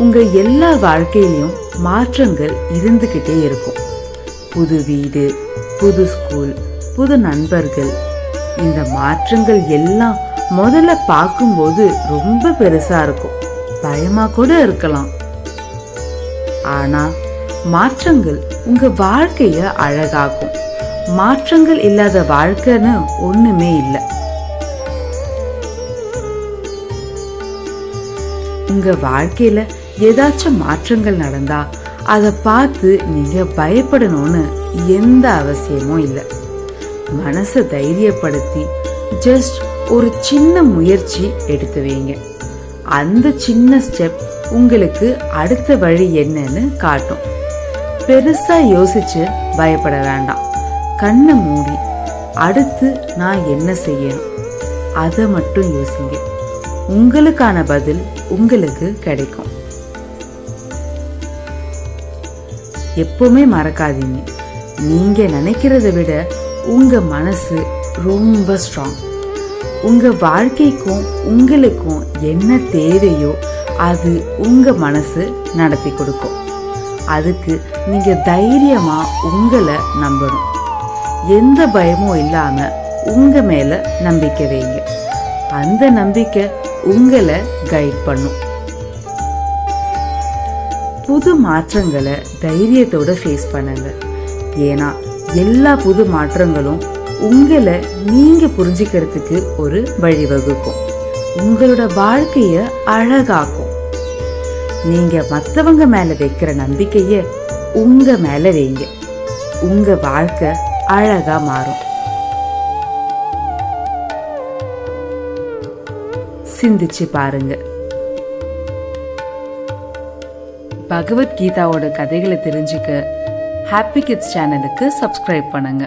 உங்க எல்லா வாழ்க்கையிலும் மாற்றங்கள் இருந்துகிட்டே இருக்கும். புது வீடு, புது ஸ்கூல், புது நண்பர்கள். இந்த மாற்றங்கள் எல்லாம் முதல்ல பார்க்கும்போது ரொம்ப பெருசா இருக்கும், பயமா கூட இருக்கலாம். ஆனா மாற்றங்கள் உங்க வாழ்க்கைய அழகாக்கும். மாற்றங்கள் இல்லாத வாழ்க்கைன்னு ஒண்ணுமே இல்லை. உங்க வாழ்க்கையில ஏதாச்சும் மாற்றங்கள் நடந்தா அதை பார்த்து நீங்க பயப்படணும்னு எந்த அவசியமும் இல்லை. மனசை தைரியப்படுத்தி ஜஸ்ட் ஒரு சின்ன முயற்சி எடுத்து வைங்க. அந்த சின்ன ஸ்டெப் உங்களுக்கு அடுத்த வழி என்னன்னு காட்டும். பெருசா யோசிச்சு பயப்பட வேண்டாம். கண்ணை மூடி அடுத்து நான் என்ன செய்யணும் அதை மட்டும் யோசிங்க. உங்களுக்கான பதில் உங்களுக்கு கிடைக்கும். எப்பவுமே மறக்காதீங்க, நீங்க நினைக்கிறத விட உங்க மனசு ரொம்ப ஸ்ட்ராங். உங்க வாழ்க்கைக்கும் உங்களுக்கும் என்ன தேவையோ அது உங்க மனசு நடத்தி கொடுக்கும். அதுக்கு நீங்க தைரியமா உங்களை நம்பணும். எந்த பயமும் இல்லாம உங்க மேல நம்பிக்கை வைங்க. அந்த நம்பிக்கை உங்களை கைட் பண்ணும். புது மாற்றங்களை தைரியத்தோட ஃபேஸ் பண்ணுங்க. ஏன்னா எல்லா புது மாற்றங்களும் உங்களை நீங்க புரிஞ்சுக்கிறதுக்கு ஒரு வழிவகுக்கும். உங்களோட வாழ்க்கைய அழகாக்கும். நீங்க மத்தவங்க மேல வைக்கிற நம்பிக்கைய உங்க மேல வைங்க. உங்க வாழ்க்கை அழகா மாறும். சிந்திச்சு பாருங்க. பகவத்கீதாவோட கதைகளை தெரிஞ்சுக்க ஹாப்பி கிட்ஸ் சேனலுக்கு சப்ஸ்கிரைப் பண்ணுங்க.